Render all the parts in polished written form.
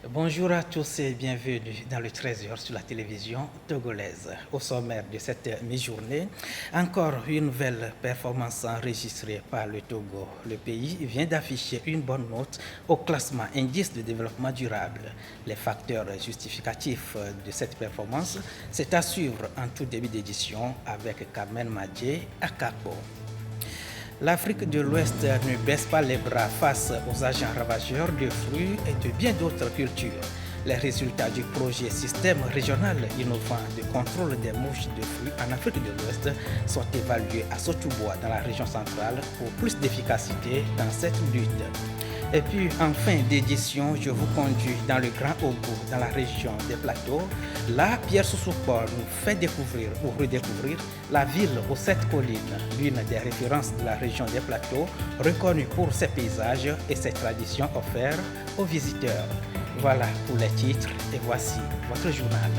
Bonjour à tous et bienvenue dans le 13h sur la télévision togolaise. Au sommaire de cette mi-journée, encore une nouvelle performance enregistrée par le Togo. Le pays vient d'afficher une bonne note au classement Indice de développement durable. Les facteurs justificatifs de cette performance, c'est à suivre en tout début d'édition avec Carmen Madjé à Capo. L'Afrique de l'Ouest ne baisse pas les bras face aux agents ravageurs de fruits et de bien d'autres cultures. Les résultats du projet Système régional innovant de contrôle des mouches de fruits en Afrique de l'Ouest sont évalués à Sotubois dans la région centrale pour plus d'efficacité dans cette lutte. Et puis, en fin d'édition, je vous conduis dans le Grand Ogo, dans la région des Plateaux. Là, Pierre Soussoupo nous fait découvrir ou redécouvrir la ville aux 7 collines, l'une des références de la région des Plateaux, reconnue pour ses paysages et ses traditions offertes aux visiteurs. Voilà pour les titres et voici votre journal.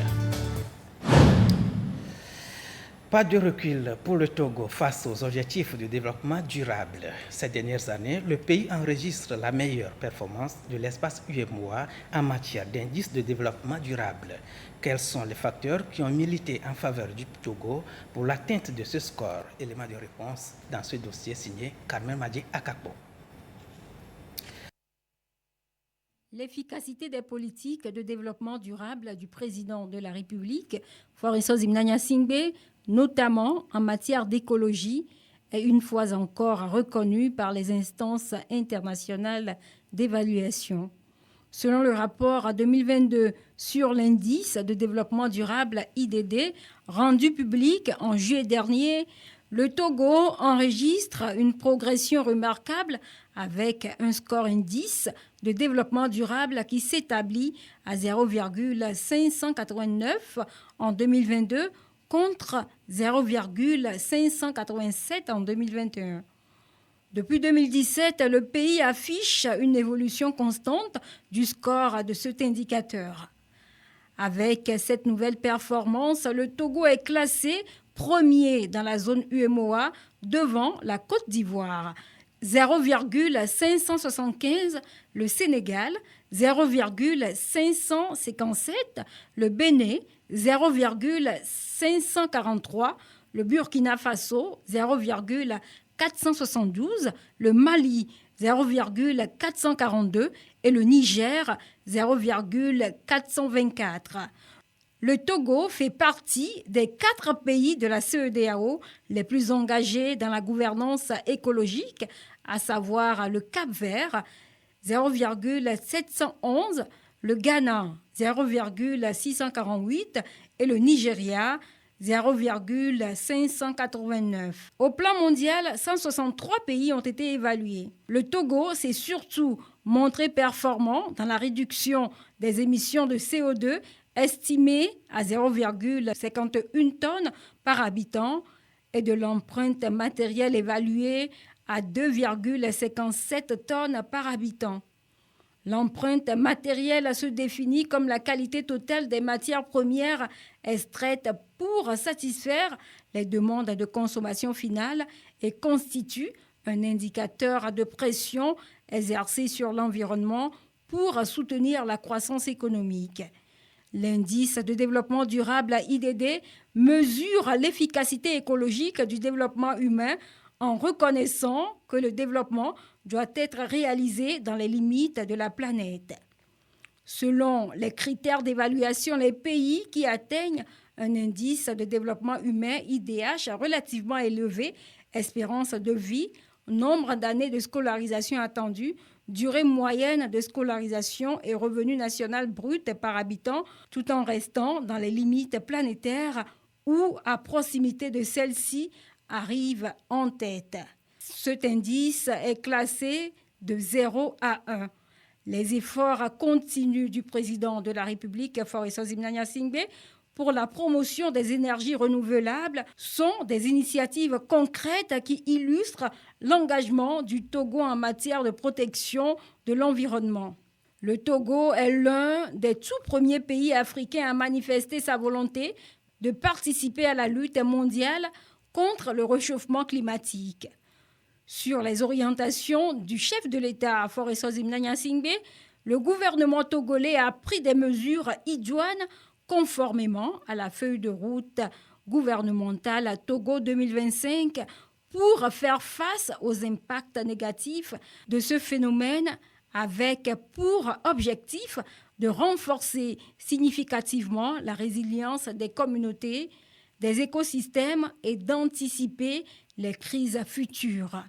Pas de recul pour le Togo face aux objectifs de développement durable. Ces dernières années, le pays enregistre la meilleure performance de l'espace UEMOA en matière d'indice de développement durable. Quels sont les facteurs qui ont milité en faveur du Togo pour l'atteinte de ce score? Élément de réponse dans ce dossier signé Carmen Madjé Akapo. L'efficacité des politiques de développement durable du président de la République, Faure Gnassingbé, notamment en matière d'écologie, est une fois encore reconnue par les instances internationales d'évaluation. Selon le rapport 2022 sur l'indice de développement durable IDD, rendu public en juillet dernier, le Togo enregistre une progression remarquable avec un score indice de développement durable qui s'établit à 0,589 en 2022 contre 0,587 en 2021. Depuis 2017, le pays affiche une évolution constante du score de cet indicateur. Avec cette nouvelle performance, le Togo est classé premier dans la zone UEMOA devant la Côte d'Ivoire. 0,575 le Sénégal, 0,557 le Bénin, 0,543 le Burkina Faso, 0,472 le Mali, 0,442 et le Niger, 0,424. Le Togo fait partie des 4 pays de la CEDEAO les plus engagés dans la gouvernance écologique, à savoir le Cap-Vert, 0,711, le Ghana, 0,648 et le Nigeria, 0,589. Au plan mondial, 163 pays ont été évalués. Le Togo s'est surtout montré performant dans la réduction des émissions de CO2 estimées à 0,51 tonnes par habitant et de l'empreinte matérielle évaluée à 2,57 tonnes par habitant. L'empreinte matérielle se définit comme la qualité totale des matières premières extraites pour satisfaire les demandes de consommation finale et constitue un indicateur de pression exercée sur l'environnement pour soutenir la croissance économique. L'indice de développement durable IDD mesure l'efficacité écologique du développement humain en reconnaissant que le développement doit être réalisé dans les limites de la planète. Selon les critères d'évaluation, les pays qui atteignent un indice de développement humain IDH relativement élevé, espérance de vie, nombre d'années de scolarisation attendues, durée moyenne de scolarisation et revenu national brut par habitant, tout en restant dans les limites planétaires ou à proximité de celles-ci, arrive en tête. Cet indice est classé de 0 à 1. Les efforts continus du président de la République, Faure Gnassingbé, pour la promotion des énergies renouvelables sont des initiatives concrètes qui illustrent l'engagement du Togo en matière de protection de l'environnement. Le Togo est l'un des tout premiers pays africains à manifester sa volonté de participer à la lutte mondiale contre le réchauffement climatique. Sur les orientations du chef de l'État, Faure Gnassingbé, Le gouvernement togolais a pris des mesures idoines conformément à la feuille de route gouvernementale à Togo 2025 pour faire face aux impacts négatifs de ce phénomène avec pour objectif de renforcer significativement la résilience des communautés, des écosystèmes et d'anticiper les crises futures.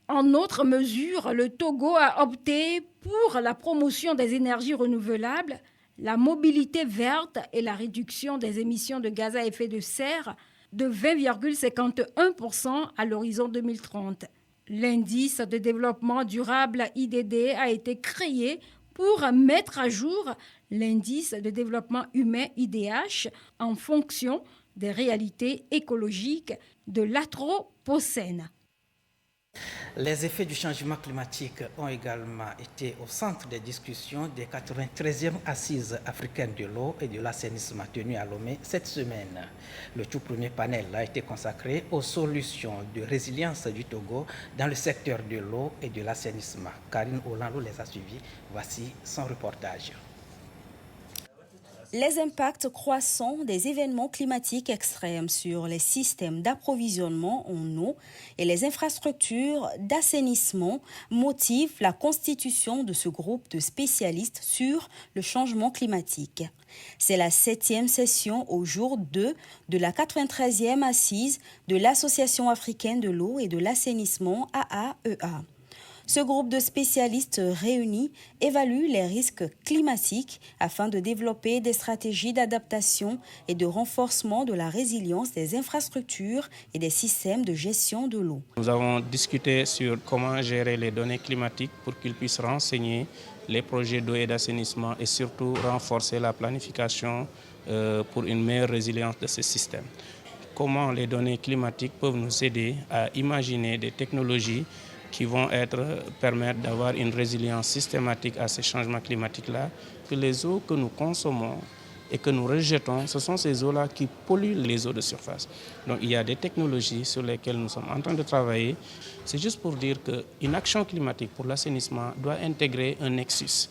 En autre mesure, le Togo a opté pour la promotion des énergies renouvelables, la mobilité verte et la réduction des émissions de gaz à effet de serre de 20,51% à l'horizon 2030. L'indice de développement durable IDD a été créé pour mettre à jour l'indice de développement humain IDH en fonction des réalités écologiques de l'Anthropocène. Les effets du changement climatique ont également été au centre des discussions des 93e Assises africaines de l'eau et de l'assainissement tenues à Lomé cette semaine. Le tout premier panel a été consacré aux solutions de résilience du Togo dans le secteur de l'eau et de l'assainissement. Karine Olando les a suivis. Voici son reportage. Les impacts croissants des événements climatiques extrêmes sur les systèmes d'approvisionnement en eau et les infrastructures d'assainissement motivent la constitution de ce groupe de spécialistes sur le changement climatique. C'est la 7e session au jour 2 de la 93e assise de l'Association africaine de l'eau et de l'assainissement AAEA. Ce groupe de spécialistes réunis évalue les risques climatiques afin de développer des stratégies d'adaptation et de renforcement de la résilience des infrastructures et des systèmes de gestion de l'eau. Nous avons discuté sur comment gérer les données climatiques pour qu'ils puissent renseigner les projets d'eau et d'assainissement et surtout renforcer la planification pour une meilleure résilience de ces systèmes. Comment les données climatiques peuvent nous aider à imaginer des technologies qui vont permettre d'avoir une résilience systématique à ces changements climatiques-là, que les eaux que nous consommons et que nous rejetons, ce sont ces eaux-là qui polluent les eaux de surface. Donc il y a des technologies sur lesquelles nous sommes en train de travailler. C'est juste pour dire qu'une action climatique pour l'assainissement doit intégrer un nexus,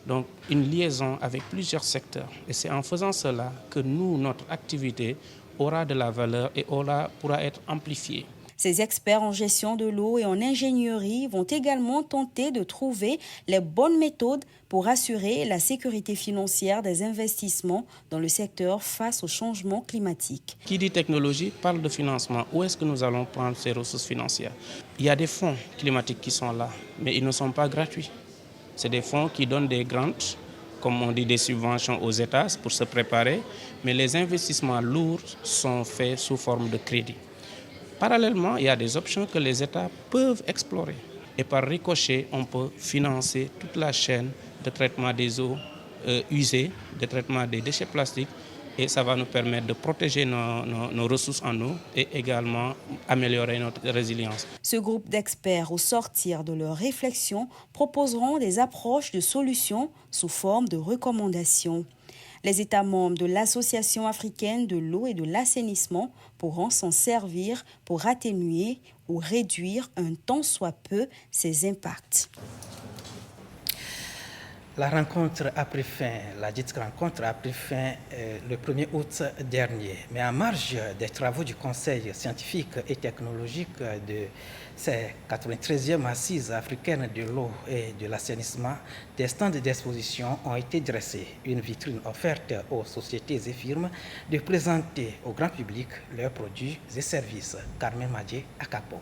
donc une liaison avec plusieurs secteurs. Et c'est en faisant cela que nous, notre activité aura de la valeur et pourra être amplifiée. Ces experts en gestion de l'eau et en ingénierie vont également tenter de trouver les bonnes méthodes pour assurer la sécurité financière des investissements dans le secteur face au changement climatique. Qui dit technologie parle de financement. Où est-ce que nous allons prendre ces ressources financières? Il y a des fonds climatiques qui sont là, mais ils ne sont pas gratuits. C'est des fonds qui donnent des grants, comme on dit des subventions aux États pour se préparer, mais les investissements lourds sont faits sous forme de crédit. Parallèlement, il y a des options que les États peuvent explorer. Et par ricochet, on peut financer toute la chaîne de traitement des eaux usées, de traitement des déchets plastiques. Et ça va nous permettre de protéger nos ressources en eau et également améliorer notre résilience. Ce groupe d'experts, au sortir de leurs réflexions, proposeront des approches de solutions sous forme de recommandations. Les États membres de l'Association africaine de l'eau et de l'assainissement pourront s'en servir pour atténuer ou réduire un tant soit peu ces impacts. La dite rencontre a pris fin le 1er août dernier. Mais en marge des travaux du Conseil scientifique et technologique de ces 93e Assises africaines de l'eau et de l'assainissement, des stands d'exposition ont été dressés. Une vitrine offerte aux sociétés et firmes de présenter au grand public leurs produits et services. Carmen Madje Akapo.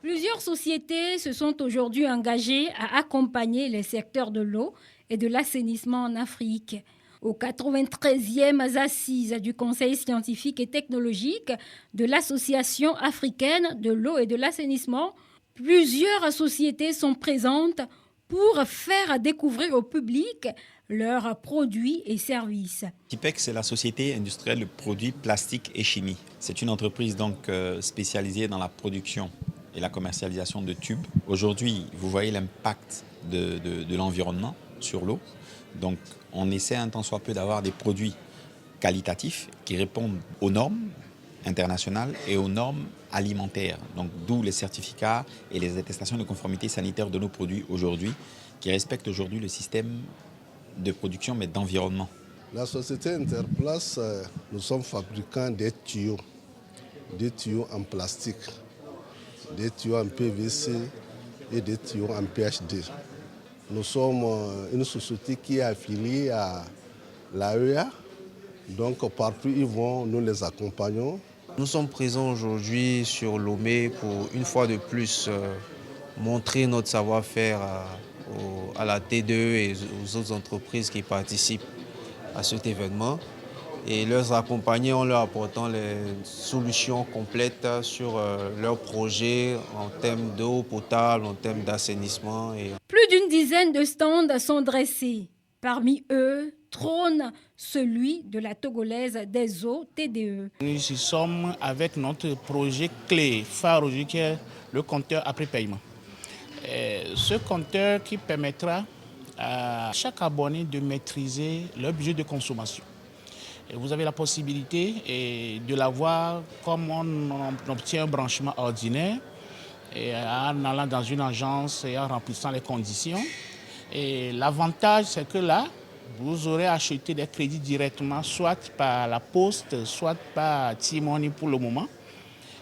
Plusieurs sociétés se sont aujourd'hui engagées à accompagner les secteurs de l'eau et de l'assainissement en Afrique. Aux 93e Assises du Conseil scientifique et technologique de l'Association africaine de l'eau et de l'assainissement, plusieurs sociétés sont présentes pour faire découvrir au public leurs produits et services. Tipec, c'est la société industrielle de produits plastiques et chimie. C'est une entreprise donc spécialisée dans la production et la commercialisation de tubes. Aujourd'hui, vous voyez l'impact de l'environnement sur l'eau. Donc, on essaie un tant soit peu d'avoir des produits qualitatifs qui répondent aux normes internationales et aux normes alimentaires. Donc, d'où les certificats et les attestations de conformité sanitaire de nos produits aujourd'hui qui respecte aujourd'hui le système de production, mais d'environnement. La société Interplace, nous sommes fabricants des tuyaux en plastique, des tuyaux en PVC et des tuyaux en PHD. Nous sommes une société qui est affiliée à l'AEA, donc partout où ils vont, nous les accompagnons. Nous sommes présents aujourd'hui sur Lomé pour une fois de plus montrer notre savoir-faire à la T2 et aux autres entreprises qui participent à cet événement et leur accompagner en leur apportant les solutions complètes sur leurs projets en termes d'eau potable, en termes d'assainissement. Plus d'une dizaine de stands sont dressés. Parmi eux, trône celui de la Togolaise des eaux TDE. Nous y sommes avec notre projet clé phare aujourd'hui qui est le compteur après paiement. Ce compteur qui permettra à chaque abonné de maîtriser leur budget de consommation. Et vous avez la possibilité de l'avoir comme on obtient un branchement ordinaire et en allant dans une agence et en remplissant les conditions. Et l'avantage, c'est que là, vous aurez acheté des crédits directement, soit par la poste, soit par T-Money pour le moment.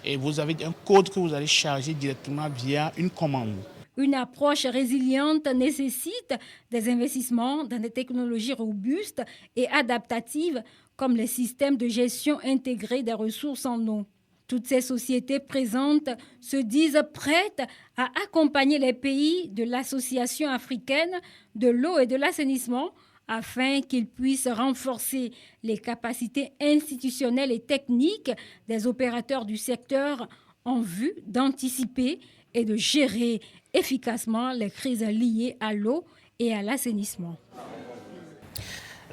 Et vous avez un code que vous allez charger directement via une commande. Une approche résiliente nécessite des investissements dans des technologies robustes et adaptatives comme les systèmes de gestion intégrés des ressources en eau. Toutes ces sociétés présentes se disent prêtes à accompagner les pays de l'Association africaine de l'eau et de l'assainissement afin qu'ils puissent renforcer les capacités institutionnelles et techniques des opérateurs du secteur en vue d'anticiper et de gérer efficacement les crises liées à l'eau et à l'assainissement.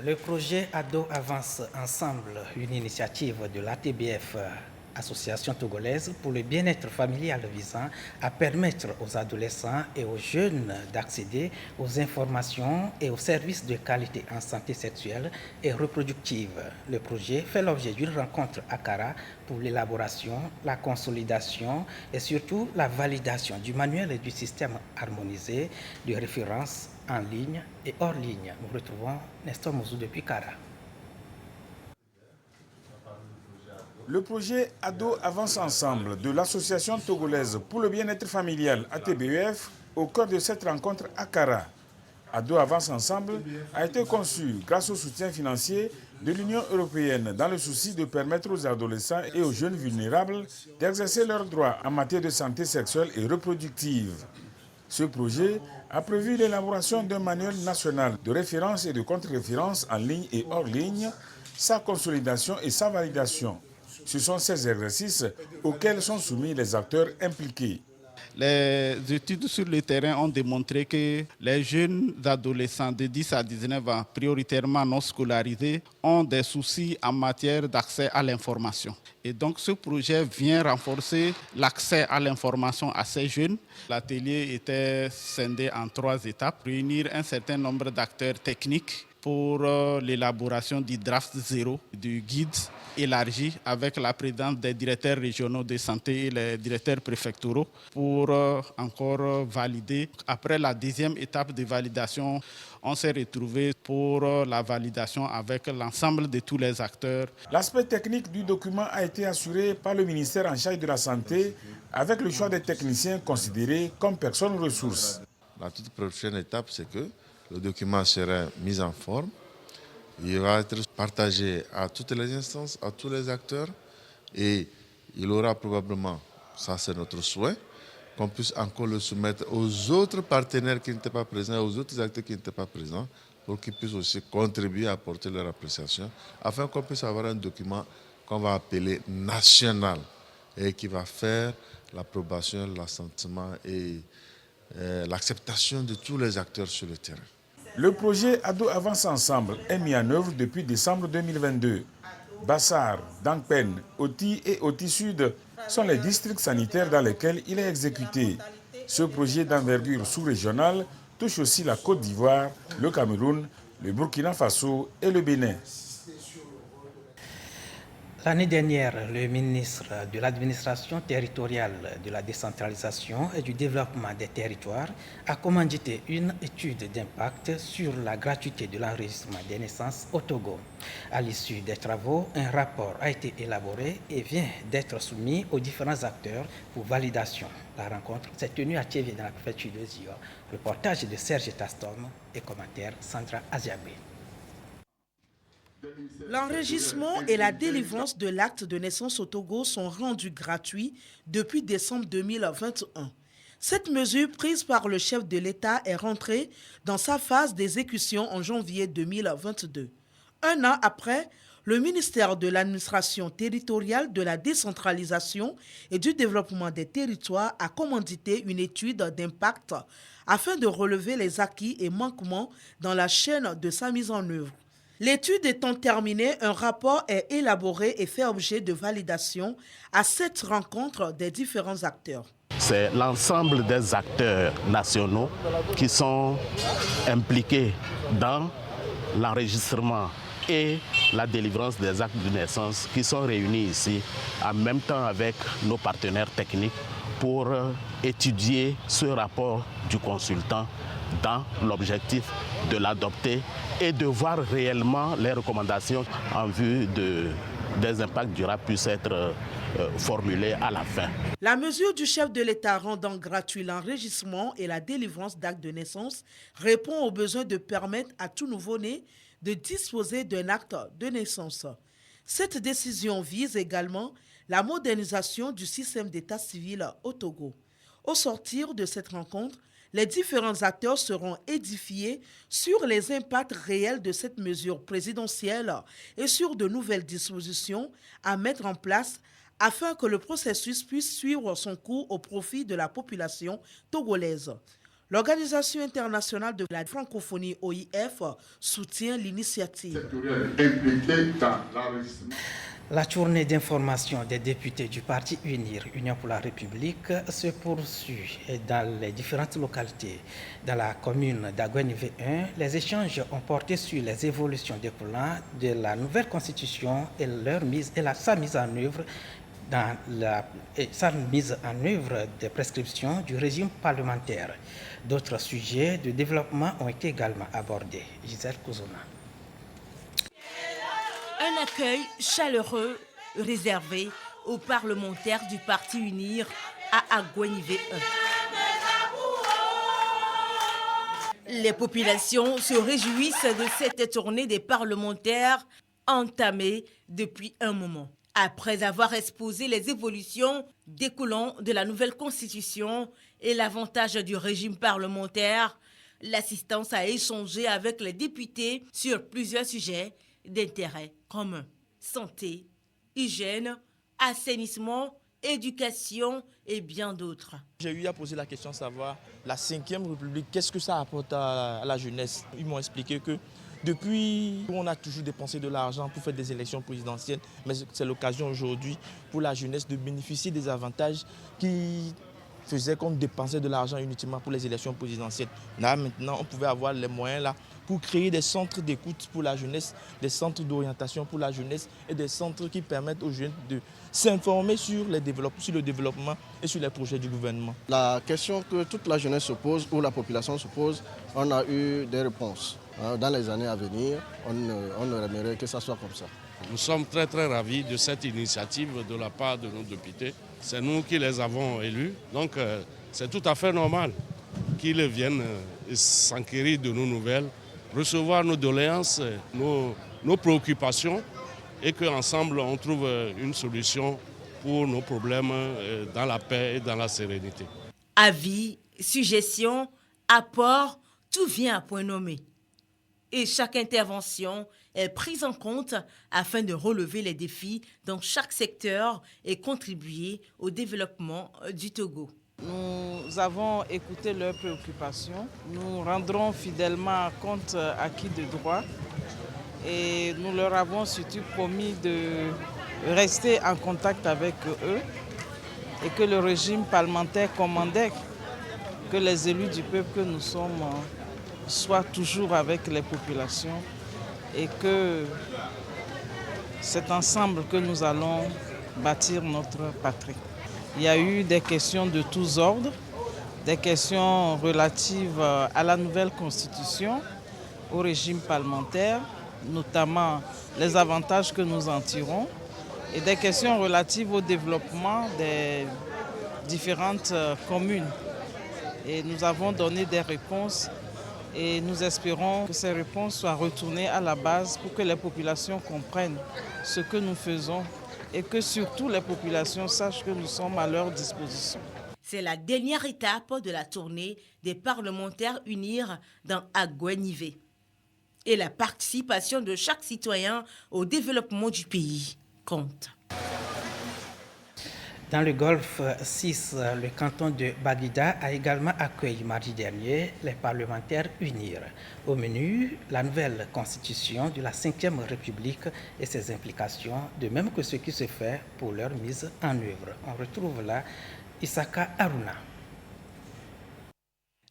Le projet Ado Avance Ensemble, une initiative de l'ATBF, Association togolaise pour le bien-être familial visant à permettre aux adolescents et aux jeunes d'accéder aux informations et aux services de qualité en santé sexuelle et reproductive. Le projet fait l'objet d'une rencontre à Kara pour l'élaboration, la consolidation et surtout la validation du manuel et du système harmonisé de référence en ligne et hors ligne. Nous retrouvons Nestor Mouzou depuis Kara. Le projet Ado Avance Ensemble de l'Association togolaise pour le bien-être familial ATBF au cœur de cette rencontre à Kara. Ado Avance Ensemble a été conçu grâce au soutien financier de l'Union européenne dans le souci de permettre aux adolescents et aux jeunes vulnérables d'exercer leurs droits en matière de santé sexuelle et reproductive. Ce projet a prévu l'élaboration d'un manuel national de référence et de contre-référence en ligne et hors ligne, sa consolidation et sa validation. Ce sont ces exercices auxquels sont soumis les acteurs impliqués. Les études sur le terrain ont démontré que les jeunes adolescents de 10 à 19 ans, prioritairement non scolarisés, ont des soucis en matière d'accès à l'information. Et donc ce projet vient renforcer l'accès à l'information à ces jeunes. L'atelier était scindé en 3 étapes, réunir un certain nombre d'acteurs techniques pour l'élaboration du draft 0, du guide élargi avec la présence des directeurs régionaux de santé et les directeurs préfectoraux pour encore valider. Après la deuxième étape de validation, on s'est retrouvé pour la validation avec l'ensemble de tous les acteurs. L'aspect technique du document a été assuré par le ministère en charge de la Santé avec le choix des techniciens considérés comme personnes ressources. La toute prochaine étape, c'est que le document sera mis en forme. Il va être partagé à toutes les instances, à tous les acteurs et il aura probablement, ça c'est notre souhait, qu'on puisse encore le soumettre aux autres partenaires qui n'étaient pas présents, aux autres acteurs qui n'étaient pas présents, pour qu'ils puissent aussi contribuer à apporter leur appréciation, afin qu'on puisse avoir un document qu'on va appeler national et qui va faire l'approbation, l'assentiment et l'acceptation de tous les acteurs sur le terrain. Le projet Ado Avance Ensemble est mis en œuvre depuis décembre 2022. Bassar, Dangpen, Oti et Oti Sud sont les districts sanitaires dans lesquels il est exécuté. Ce projet d'envergure sous-régionale touche aussi la Côte d'Ivoire, le Cameroun, le Burkina Faso et le Bénin. L'année dernière, le ministre de l'Administration territoriale, de la décentralisation et du développement des territoires a commandité une étude d'impact sur la gratuité de l'enregistrement des naissances au Togo. À l'issue des travaux, un rapport a été élaboré et vient d'être soumis aux différents acteurs pour validation. La rencontre s'est tenue à Thiévié dans la préfecture de Zio. Reportage de Serge Tastom et commentaire Sandra Aziabé. L'enregistrement et la délivrance de l'acte de naissance au Togo sont rendus gratuits depuis décembre 2021. Cette mesure prise par le chef de l'État est rentrée dans sa phase d'exécution en janvier 2022. Un an après, le ministère de l'Administration territoriale, de la décentralisation et du développement des territoires a commandité une étude d'impact afin de relever les acquis et manquements dans la chaîne de sa mise en œuvre. L'étude étant terminée, un rapport est élaboré et fait objet de validation à cette rencontre des différents acteurs. C'est l'ensemble des acteurs nationaux qui sont impliqués dans l'enregistrement et la délivrance des actes de naissance qui sont réunis ici en même temps avec nos partenaires techniques pour étudier ce rapport du consultant dans l'objectif de l'adopter et de voir réellement les recommandations en vue des impacts durables puissent être formulées à la fin. La mesure du chef de l'État rendant gratuit l'enregistrement et la délivrance d'actes de naissance répond au besoin de permettre à tout nouveau-né de disposer d'un acte de naissance. Cette décision vise également la modernisation du système d'état civil au Togo. Au sortir de cette rencontre, les différents acteurs seront édifiés sur les impacts réels de cette mesure présidentielle et sur de nouvelles dispositions à mettre en place afin que le processus puisse suivre son cours au profit de la population togolaise. L'Organisation internationale de la francophonie OIF soutient l'initiative. La journée d'information des députés du parti UNIR, Union pour la République, se poursuit dans les différentes localités. Dans la commune d'Agouenivé 1, les échanges ont porté sur les évolutions découlant de la nouvelle constitution et sa mise en œuvre des prescriptions du régime parlementaire. D'autres sujets de développement ont été également abordés. Gisèle Kouzouna. Un accueil chaleureux réservé aux parlementaires du parti UNIR à Agouenivé 1. Les populations se réjouissent de cette tournée des parlementaires entamée depuis un moment. Après avoir exposé les évolutions découlant de la nouvelle constitution et l'avantage du régime parlementaire, l'assistance a échangé avec les députés sur plusieurs sujets d'intérêt commun. Santé, hygiène, assainissement, éducation et bien d'autres. J'ai eu à poser la question de savoir la 5e République, qu'est-ce que ça apporte à la jeunesse. Ils m'ont expliqué que depuis, on a toujours dépensé de l'argent pour faire des élections présidentielles, mais c'est l'occasion aujourd'hui pour la jeunesse de bénéficier des avantages qui faisaient qu'on dépensait de l'argent inutilement pour les élections présidentielles. Là, maintenant, on pouvait avoir les moyens là pour créer des centres d'écoute pour la jeunesse, des centres d'orientation pour la jeunesse et des centres qui permettent aux jeunes de s'informer sur le développement et sur les projets du gouvernement. La question que toute la jeunesse se pose ou la population se pose, on a eu des réponses. Dans les années à venir, on aimerait que ça soit comme ça. Nous sommes très ravis de cette initiative de la part de nos députés. C'est nous qui les avons élus, donc c'est tout à fait normal qu'ils viennent s'enquérir de nos nouvelles, recevoir nos doléances, nos préoccupations et qu'ensemble on trouve une solution pour nos problèmes dans la paix et dans la sérénité. Avis, suggestions, apports, tout vient à point nommé. Et chaque intervention est prise en compte afin de relever les défis dans chaque secteur et contribuer au développement du Togo. Nous avons écouté leurs préoccupations. Nous rendrons fidèlement compte acquis de droit et nous leur avons surtout promis de rester en contact avec eux et que le régime parlementaire commandait que les élus du peuple que nous sommes soient toujours avec les populations et que C'est ensemble que nous allons bâtir notre patrie. Il y a eu des questions de tous ordres, des questions relatives à la nouvelle constitution, au régime parlementaire, notamment les avantages que nous en tirons, et des questions relatives au développement des différentes communes. Et nous avons donné des réponses et nous espérons que ces réponses soient retournées à la base pour que les populations comprennent ce que nous faisons et que surtout les populations sachent que nous sommes à leur disposition. C'est la dernière étape de la tournée des parlementaires unir dans Agouenivé. Et la participation de chaque citoyen au développement du pays compte. Dans le Golfe 6, le canton de Baguida a également accueilli mardi dernier les parlementaires UNIR. Au menu, la nouvelle constitution de la 5e République et ses implications, de même que ce qui se fait pour leur mise en œuvre. On retrouve là Isaka Aruna.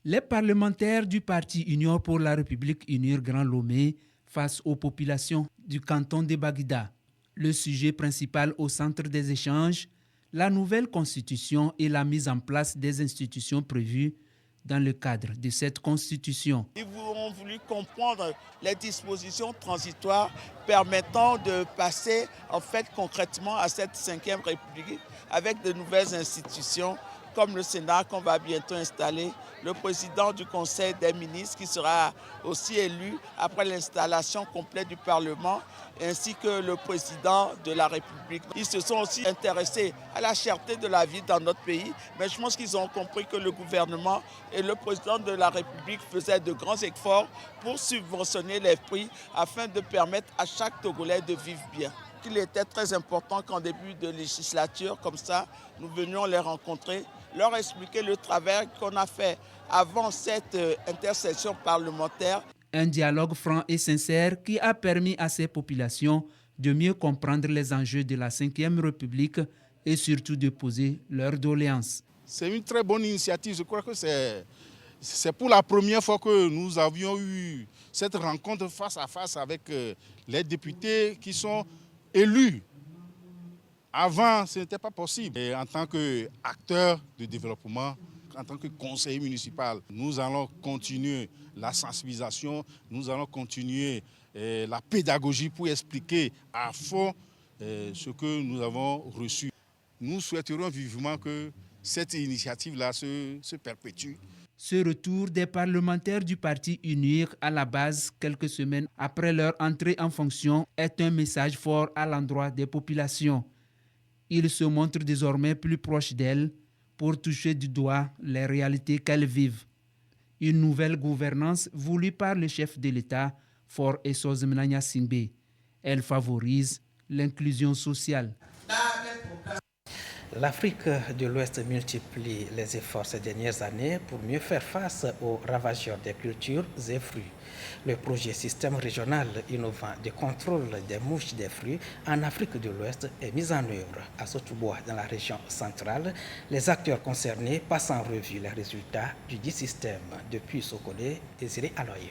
Les parlementaires du parti Union pour la République UNIR Grand Lomé face aux populations du canton de Baguida. Le sujet principal au centre des échanges, la nouvelle constitution et la mise en place des institutions prévues dans le cadre de cette constitution. Ils ont voulu comprendre les dispositions transitoires permettant de passer en fait concrètement à cette 5e République avec de nouvelles institutions comme le Sénat qu'on va bientôt installer, le président du Conseil des ministres qui sera aussi élu après l'installation complète du Parlement, ainsi que le président de la République. Ils se sont aussi intéressés à la cherté de la vie dans notre pays, mais je pense qu'ils ont compris que le gouvernement et le président de la République faisaient de grands efforts pour subventionner les prix afin de permettre à chaque Togolais de vivre bien. Il était très important qu'en début de législature, comme ça, nous venions les rencontrer, leur expliquer le travail qu'on a fait avant cette intercession parlementaire. Un dialogue franc et sincère qui a permis à ces populations de mieux comprendre les enjeux de la 5e République et surtout de poser leurs doléances. C'est une très bonne initiative. Je crois que c'est pour la première fois que nous avions eu cette rencontre face à face avec les députés qui sont élus. Avant, ce n'était pas possible. Et en tant qu'acteur de développement, en tant que conseiller municipal, nous allons continuer la sensibilisation, nous allons continuer la pédagogie pour expliquer à fond ce que nous avons reçu. Nous souhaiterions vivement que cette initiative-là se perpétue. Ce retour des parlementaires du parti UNIR à la base, quelques semaines après leur entrée en fonction, est un message fort à l'endroit des populations. Ils se montrent désormais plus proches d'elles pour toucher du doigt les réalités qu'elles vivent. Une nouvelle gouvernance voulue par le chef de l'État, Faure Essoz-Mnagna Singbe. Elle favorise l'inclusion sociale. L'Afrique de l'Ouest multiplie les efforts ces dernières années pour mieux faire face aux ravageurs des cultures et fruits. Le projet Système régional innovant de contrôle des mouches des fruits en Afrique de l'Ouest est mis en œuvre à Sotouboua, dans la région centrale. Les acteurs concernés passent en revue les résultats du dit système. Depuis Sokone, Désiré Aloye.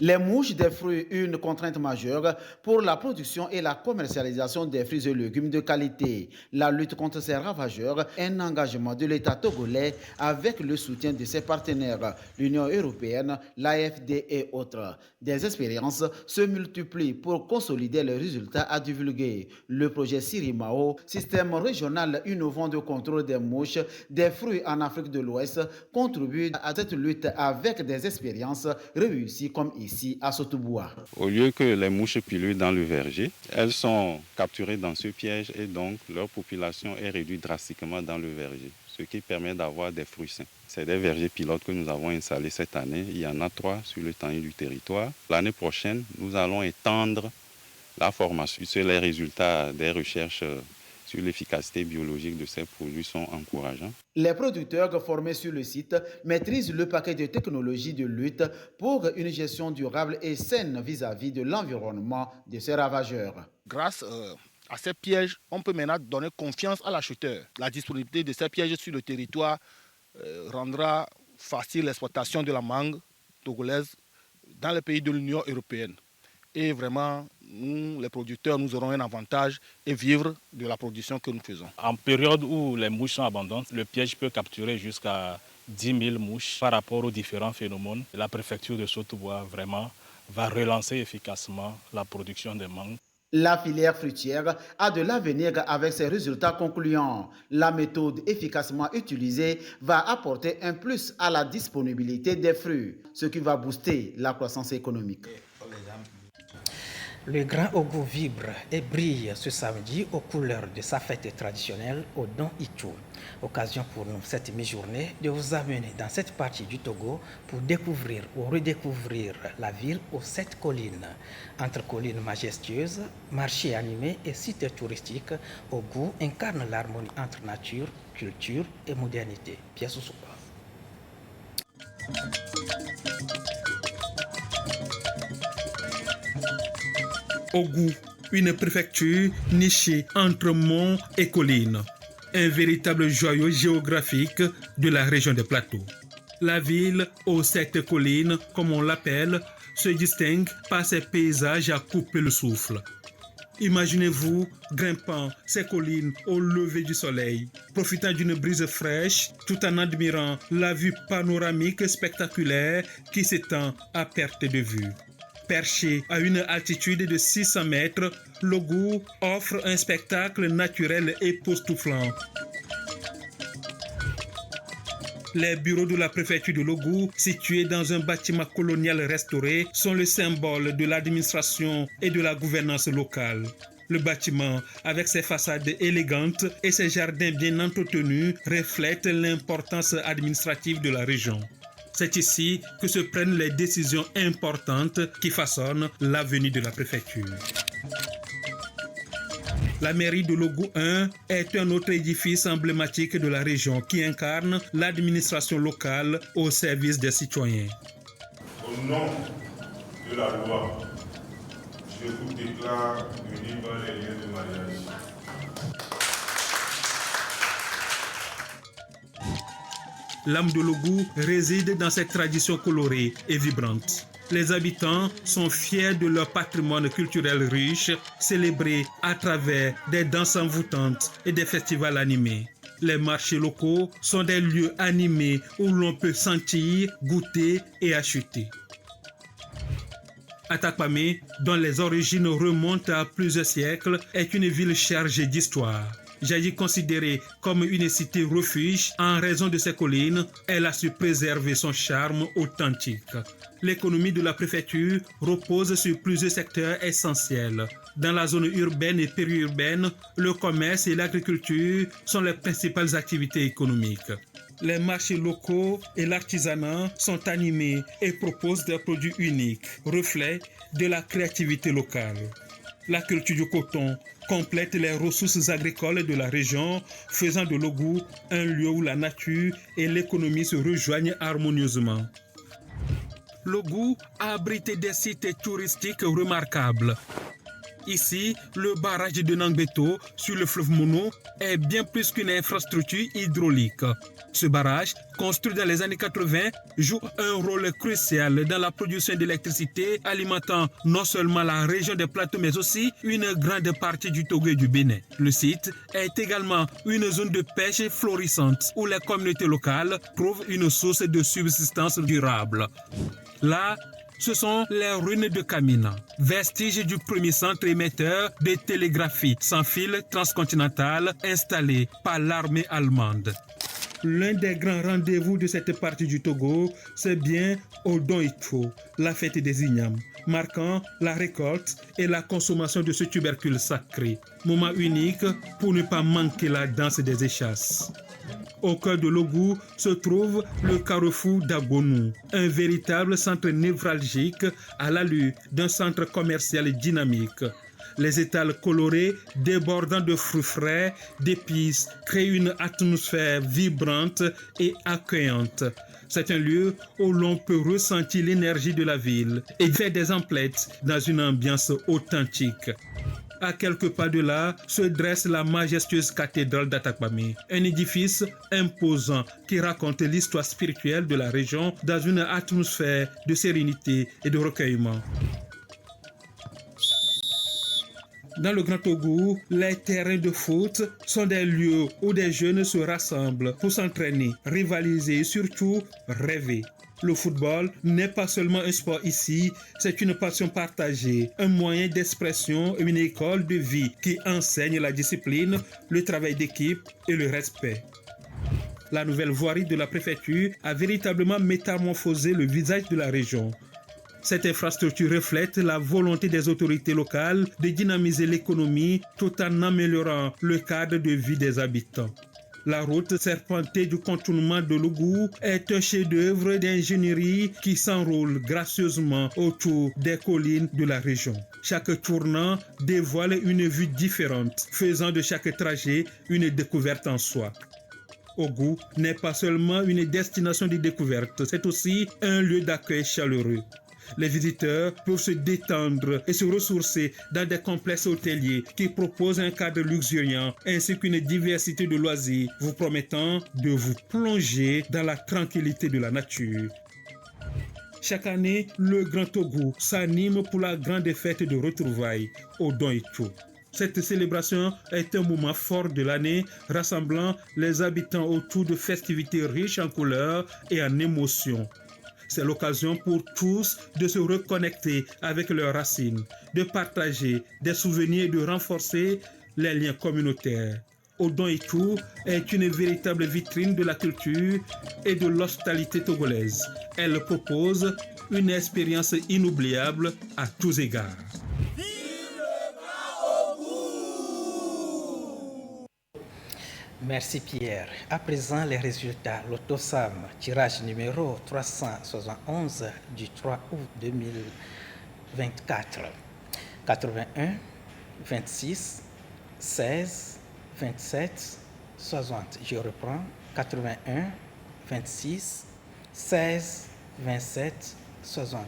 Les mouches des fruits, une contrainte majeure pour la production et la commercialisation des fruits et légumes de qualité. La lutte contre ces ravageurs est un engagement de l'État togolais avec le soutien de ses partenaires, l'Union européenne, l'AFD et autres. Des expériences se multiplient pour consolider les résultats à divulguer. Le projet Sirimao, système régional innovant de contrôle des mouches des fruits en Afrique de l'Ouest, contribue à cette lutte avec des expériences réussies comme ici à Sotouboua. Au lieu que les mouches pullulent dans le verger, elles sont capturées dans ce piège et donc leur population est réduite drastiquement dans le verger, ce qui permet d'avoir des fruits sains. C'est des vergers pilotes que nous avons installés cette année. Il y en a 3 sur l'étendue du territoire. L'année prochaine, nous allons étendre la formation. Les résultats des recherches sur l'efficacité biologique de ces produits sont encourageants. Les producteurs formés sur le site maîtrisent le paquet de technologies de lutte pour une gestion durable et saine vis-à-vis de l'environnement de ces ravageurs. Grâce à ces pièges, on peut maintenant donner confiance à l'acheteur. La disponibilité de ces pièges sur le territoire rendra facile l'exploitation de la mangue togolaise dans les pays de l'Union européenne. Et vraiment, nous, les producteurs, nous aurons un avantage et vivre de la production que nous faisons. En période où les mouches sont abondantes, le piège peut capturer jusqu'à 10 000 mouches par rapport aux différents phénomènes. La préfecture de Sault-Bois vraiment va relancer efficacement la production des mangues. La filière fruitière a de l'avenir avec ses résultats concluants. La méthode efficacement utilisée va apporter un plus à la disponibilité des fruits, ce qui va booster la croissance économique. Le Grand Ogo vibre et brille ce samedi aux couleurs de sa fête traditionnelle au Don Ichou. Occasion pour nous cette mi-journée de vous amener dans cette partie du Togo pour découvrir ou redécouvrir la ville aux 7 collines. Entre collines majestueuses, marchés animés et sites touristiques, Ogo incarne l'harmonie entre nature, culture et modernité. Pierre Soussoupa. Ogo, une préfecture nichée entre monts et collines, un véritable joyau géographique de la région des Plateaux. La ville aux 7 collines, comme on l'appelle, se distingue par ses paysages à couper le souffle. Imaginez-vous grimpant ces collines au lever du soleil, profitant d'une brise fraîche tout en admirant la vue panoramique spectaculaire qui s'étend à perte de vue. Perché à une altitude de 600 mètres, l'Ogo offre un spectacle naturel époustouflant. Les bureaux de la préfecture de l'Ogo, situés dans un bâtiment colonial restauré, sont le symbole de l'administration et de la gouvernance locale. Le bâtiment, avec ses façades élégantes et ses jardins bien entretenus, reflète l'importance administrative de la région. C'est ici que se prennent les décisions importantes qui façonnent l'avenir de la préfecture. La mairie de l'Ogo 1 est un autre édifice emblématique de la région qui incarne l'administration locale au service des citoyens. Au nom de la loi, je vous déclare unis dans les liens de mariage. L'âme de l'Ogo réside dans cette tradition colorée et vibrante. Les habitants sont fiers de leur patrimoine culturel riche, célébré à travers des danses envoûtantes et des festivals animés. Les marchés locaux sont des lieux animés où l'on peut sentir, goûter et acheter. Atakpamé, dont les origines remontent à plusieurs siècles, est une ville chargée d'histoire. Jadis considérée comme une cité refuge en raison de ses collines, elle a su préserver son charme authentique. L'économie de la préfecture repose sur plusieurs secteurs essentiels. Dans la zone urbaine et périurbaine, le commerce et l'agriculture sont les principales activités économiques. Les marchés locaux et l'artisanat sont animés et proposent des produits uniques, reflets de la créativité locale. La culture du coton complète les ressources agricoles de la région, faisant de l'Ogo un lieu où la nature et l'économie se rejoignent harmonieusement. L'Ogo a abrité des sites touristiques remarquables. Ici, le barrage de Nangbeto sur le fleuve Mono est bien plus qu'une infrastructure hydraulique. Ce barrage, construit dans les années 80, joue un rôle crucial dans la production d'électricité, alimentant non seulement la région des Plateaux, mais aussi une grande partie du Togo et du Bénin. Le site est également une zone de pêche florissante où les communautés locales trouvent une source de subsistance durable. Là, ce sont les ruines de Kamina, vestiges du premier centre émetteur de télégraphie sans fil transcontinental installé par l'armée allemande. L'un des grands rendez-vous de cette partie du Togo, c'est bien au Don Ichou, la fête des ignames, marquant la récolte et la consommation de ce tubercule sacré. Moment unique pour ne pas manquer la danse des échasses. Au cœur de l'Ogo se trouve le carrefour d'Agonou, un véritable centre névralgique à l'allure d'un centre commercial dynamique. Les étals colorés débordant de fruits frais, d'épices, créent une atmosphère vibrante et accueillante. C'est un lieu où l'on peut ressentir l'énergie de la ville et faire des emplettes dans une ambiance authentique. À quelques pas de là se dresse la majestueuse cathédrale d'Atakpamé, un édifice imposant qui raconte l'histoire spirituelle de la région dans une atmosphère de sérénité et de recueillement. Dans le Grand Togo, les terrains de foot sont des lieux où des jeunes se rassemblent pour s'entraîner, rivaliser et surtout rêver. Le football n'est pas seulement un sport ici, c'est une passion partagée, un moyen d'expression et une école de vie qui enseigne la discipline, le travail d'équipe et le respect. La nouvelle voirie de la préfecture a véritablement métamorphosé le visage de la région. Cette infrastructure reflète la volonté des autorités locales de dynamiser l'économie tout en améliorant le cadre de vie des habitants. La route serpentée du contournement de l'Ougou est un chef-d'œuvre d'ingénierie qui s'enroule gracieusement autour des collines de la région. Chaque tournant dévoile une vue différente, faisant de chaque trajet une découverte en soi. Ougou n'est pas seulement une destination de découverte, c'est aussi un lieu d'accueil chaleureux. Les visiteurs peuvent se détendre et se ressourcer dans des complexes hôteliers qui proposent un cadre luxuriant ainsi qu'une diversité de loisirs vous promettant de vous plonger dans la tranquillité de la nature. Chaque année, le Grand Togo s'anime pour la grande fête de retrouvailles au Don Ito. Cette célébration est un moment fort de l'année, rassemblant les habitants autour de festivités riches en couleurs et en émotions. C'est l'occasion pour tous de se reconnecter avec leurs racines, de partager des souvenirs et de renforcer les liens communautaires. Odon Ito est une véritable vitrine de la culture et de l'hospitalité togolaise. Elle propose une expérience inoubliable à tous égards. Merci Pierre. À présent, les résultats. L'Autosam, tirage numéro 371 du 3 août 2024. 81, 26, 16, 27, 60. Je reprends. 81, 26, 16, 27, 60.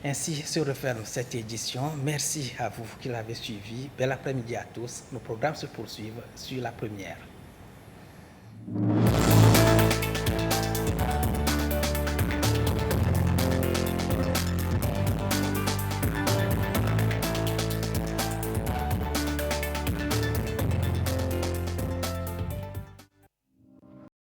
Ainsi se referme cette édition. Merci à vous qui l'avez suivi. Bel après-midi à tous. Nos programmes se poursuivent sur la première.